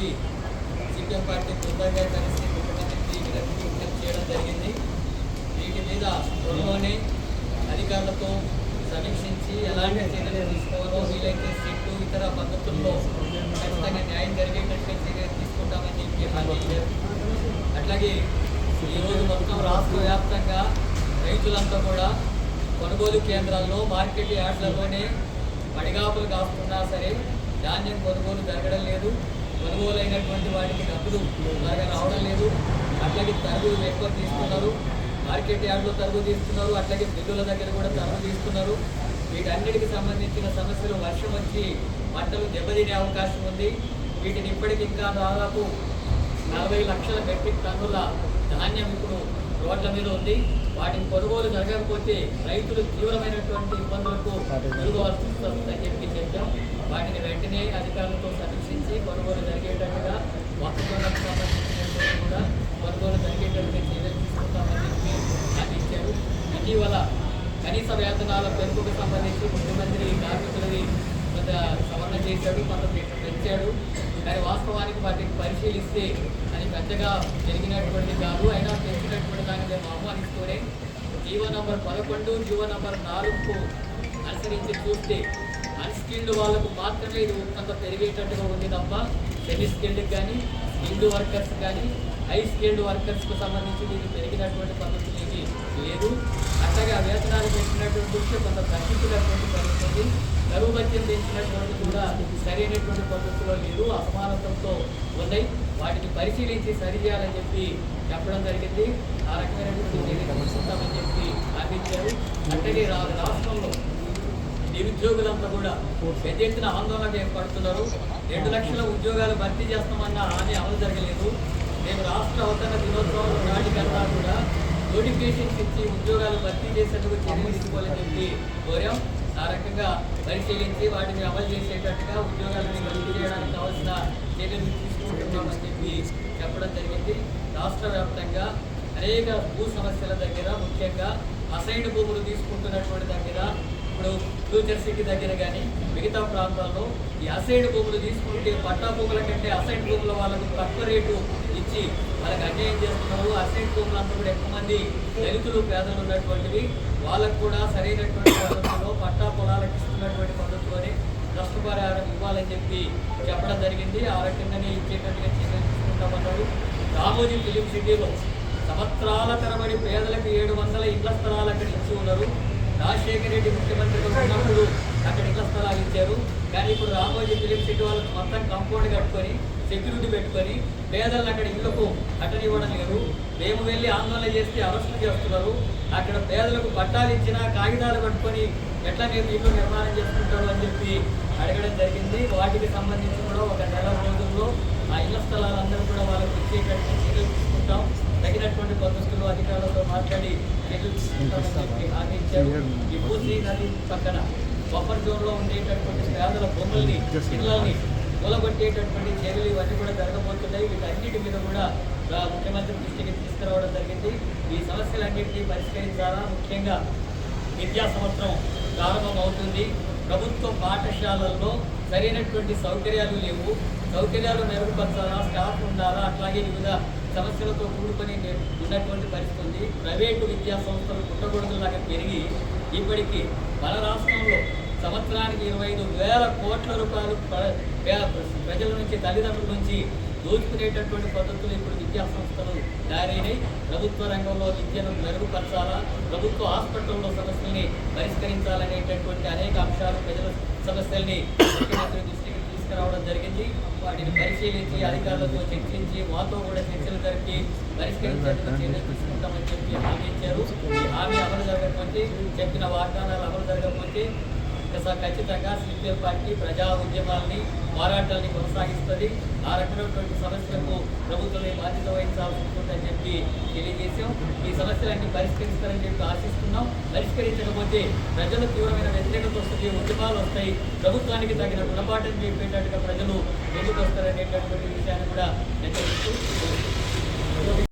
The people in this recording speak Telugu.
చేసి సిపిఎం పార్టీ బృందంగా కలిసి ముఖ్యమంత్రికి విజ్ఞప్తి చేయడం జరిగింది. వీటి మీద త్వరలోనే అధికారులతో సమీక్షించి ఎలాంటి చర్యలు తీసుకోవాలో వీలైతే సిట్టు ఇతర పద్ధతుల్లో ఖచ్చితంగా న్యాయం జరిగేటట్టు చర్యలు తీసుకుంటామని చెప్పి హామీ ఇచ్చారు. అట్లాగే ఈరోజు మొత్తం రాష్ట్ర వ్యాప్తంగా రైతులంతా కూడా కొనుగోలు కేంద్రాల్లో మార్కెట్ యార్డ్లలోనే పడిగాపులు కాస్తున్నా సరే ధాన్యం కొనుగోలు జరగడం లేదు. కొనుగోలు అయినటువంటి వాటికి డబ్బులు త్వరగా రావడం లేదు. అట్లాగే తరుగులు ఎక్కువ తీసుకున్నారు, మార్కెట్ యార్డ్లో తరుగు తీస్తున్నారు, అట్లాగే మిల్లుల దగ్గర కూడా తరుగు తీస్తున్నారు. వీటన్నిటికి సంబంధించిన సమస్యలు వర్షం వచ్చి పంటలు దెబ్బతినే అవకాశం ఉంది. వీటిని ఇప్పటికి ఇంకా దాదాపు 40 లక్షల మెట్రిక్ టన్నుల ధాన్యం ఇప్పుడు రోడ్ల మీద ఉంది. వాటిని కొనుగోలు జరగకపోతే రైతులు తీవ్రమైనటువంటి ఇబ్బందులకు ఎదుర్కోవాల్సి వస్తుందని చెప్పాం. వాటిని వెంటనే అధికారులతో సమీక్షించి కొనుగోలు జరిగేటట్టుగా మొక్కజొన్నకు సంబంధించినటువంటి కూడా కొనుగోలు జరిగేటట్టుగా చర్యలు తీసుకుంటామని చెప్పి అందించారు. ఇటీవల కనీస వేతనాల పెంపుకు సంబంధించి ముఖ్యమంత్రి కార్మికులది కొంత సవరణ చేశాడు, కొంత పెంచాడు. కానీ వాస్తవానికి వాటిని పరిశీలిస్తే అది పెద్దగా జరిగినటువంటి కాదు. అయినా పెంచినటువంటి దాన్ని మేము ఆహ్వానిస్తూనే జీవో నంబర్ 11, జీవో నంబర్ 4కు అనుసరించి చూస్తే అన్స్కిల్డ్ వాళ్ళకు మాత్రమే ఇది కొంత పెరిగేటట్టుగా ఉంది తప్ప సెమీ స్కిల్డ్కి కానీ స్కిల్డ్ వర్కర్స్ కానీ హై స్కిల్డ్ వర్కర్స్కు సంబంధించి ఇది పెరిగినటువంటి పద్ధతులు ఏమీ లేదు. అట్లాగే ఆ వేతనాలు పెంచినటువంటి దృష్టి కొంత తగ్గించినటువంటి పరిస్థితి, కరువు భత్యం పెంచినటువంటి కూడా సరైనటువంటి పద్ధతిలో లేదు, అసమానతలతో ఉన్నాయి. వాటిని పరిశీలించి సరిచేయాలని చెప్పి చెప్పడం జరిగింది. ఆ రకమైనటువంటి చర్యలు తీసుకుంటామని చెప్పి అందించారు. అట్లాగే రాష్ట్రంలో నిరుద్యోగులంతా కూడా పెద్ద ఎత్తున ఆందోళన ఏర్పడుతున్నారు. 2 లక్షల ఉద్యోగాలు భర్తీ చేస్తామన్న హామీ అమలు జరగలేదు. మేము రాష్ట్ర అవతరణ దినోత్సవం నాటికన్నా కూడా నోటిఫికేషన్స్ ఇచ్చి ఉద్యోగాలు భర్తీ చేసేందుకు చర్యలు తీసుకోవాలని చెప్పి కోరాం. ఆ రకంగా పరిశీలించి వాటిని అమలు చేసేటట్టుగా ఉద్యోగాలను భర్తీ చేయడానికి కావాల్సిన చర్యలు తీసుకుంటున్నామని చెప్పి చెప్పడం జరిగింది. రాష్ట్ర వ్యాప్తంగా అనేక భూ సమస్యల దగ్గర, ముఖ్యంగా అసైన్డ్ భూములు తీసుకుంటున్నటువంటి దగ్గర, ఇప్పుడు ఫ్యూచర్ సిటీ దగ్గర కానీ మిగతా ప్రాంతాల్లో ఈ అసైన్డ్ భూములు తీసుకుంటే పట్టా భూముల కంటే అసైన్డ్ భూముల వాళ్ళకు తక్కువ రేటు ఇచ్చి వాళ్ళకి అన్యాయం చేస్తున్నారు. అసైన్డ్ భూములంతా కూడా ఎక్కువ మంది దళితులు, పేదలు ఉన్నటువంటివి. వాళ్ళకు కూడా సరైనటువంటి పద్ధతిలో పట్టా పొలాలకు ఇస్తున్నటువంటి పద్ధతిలోనే నష్టపరిహారం ఇవ్వాలని చెప్పి చెప్పడం జరిగింది. ఆ రకంగానే ఇచ్చేటట్టుగా చర్యలు తీసుకుంటామన్నారు. రామోజీ ఫిలిం సిటీలో సంవత్సరాల తరబడి పేదలకు 700 ఇళ్ల స్థలాలు అక్కడ ఇచ్చి ఉన్నారు. రాజశేఖర రెడ్డి ముఖ్యమంత్రిగా ఉన్నప్పుడు అక్కడ ఇళ్ల స్థలాలు ఇచ్చారు. కానీ ఇప్పుడు రామోజీ ఫిలిం సిటీ వాళ్ళకి మొత్తం కాంపౌండ్ కట్టుకొని సెక్యూరిటీ పెట్టుకొని పేదలను అక్కడ ఇళ్లకు కట్టనివ్వడం లేదు. మేము వెళ్ళి ఆందోళన చేస్తే అరెస్టులు చేస్తున్నారు. అక్కడ పేదలకు పట్టాలు ఇచ్చినా కాగితాలు కట్టుకొని ఎట్లా నేను ఇల్లు నిర్మాణం చేసుకుంటారు అని చెప్పి అడగడం జరిగింది. వాటికి సంబంధించి కూడా ఒక నెల రోజుల్లో ఆ ఇళ్ల స్థలాలందరూ కూడా వాళ్ళకి ఇచ్చేటట్టు చర్యలు తీసుకుంటాం. తగినటువంటి పద్ధతుల్లో అధికారులతో మాట్లాడి చర్యలు తీసుకుంటామని చెప్పి హామీ ఇచ్చారు. ఈ మూసీ నది పక్కన బఫర్ జోన్లో ఉండేటటువంటి పేదల భూముల్ని, ఇళ్లని కూలగొట్టేటటువంటి చర్యలు ఇవన్నీ కూడా జరగబోతున్నాయి. వీటన్నిటి మీద కూడా ముఖ్యమంత్రి దృష్టికి తీసుకురావడం జరిగింది. ఈ సమస్యలన్నింటినీ పరిష్కరించాలా. ముఖ్యంగా విద్యా సంవత్సరం ప్రారంభం అవుతుంది. ప్రభుత్వ పాఠశాలల్లో సరైనటువంటి సౌకర్యాలు లేవు. సౌకర్యాలు మెరుగుపరచాలా, స్టాఫ్ ఉండాలా, అట్లాగే వివిధ సమస్యలతో కూడుకొని ఉన్నటువంటి పరిస్థితి ఉంది. ప్రైవేటు విద్యా సంస్థలు పుట్టగొడుగులాగా పెరిగి ఇప్పటికీ మన రాష్ట్రంలో సంవత్సరానికి 25,000 కోట్ల రూపాయలు ప్రజల నుంచి, తల్లిదండ్రుల నుంచి దోచుకునేటటువంటి పద్ధతులు ఇప్పుడు విద్యా సంస్థలు దారైనాయి. ప్రభుత్వ రంగంలో విద్యను మెరుగుపరచాలా, ప్రభుత్వ హాస్పిటల్లో సమస్యల్ని పరిష్కరించాలనేటటువంటి అనేక అంశాలు, ప్రజల సమస్యల్ని ముఖ్యమంత్రి దృష్టికి తీసుకురావడం జరిగింది. వాటిని పరిశీలించి అధికారులతో చర్చించి మాతో కూడా చర్చలు జరిపి పరిష్కరించేందుకు చర్యలు తీసుకుంటామని చెప్పి హామీ ఇచ్చారు. ఈ హామీ అమలు జరగకపోతే, చెప్పిన వాగ్దానాలు అమలు జరగకపోతే ఖచ్చితంగా సిపిఎం పార్టీ ప్రజా ఉద్యమాల్ని, పోరాటాలని కొనసాగిస్తుంది. ఆ రకమైనటువంటి సమస్యలకు ప్రభుత్వమే బాధ్యత వహించాల్సి ఉంటుందని చెప్పి తెలియజేశాం. ఈ సమస్యలన్నీ పరిష్కరిస్తారని చెప్పి ఆశిస్తున్నాం. పరిష్కరించకపోతే ప్రజలు తీవ్రమైన వ్యతిరేకత వస్తుంది, ఉద్యమాలు వస్తాయి. ప్రభుత్వానికి తగిన గుణపాఠం చెప్పేటట్టుగా ప్రజలు ముందుకు వస్తారనేటటువంటి విషయాన్ని కూడా హెచ్చరిస్తూ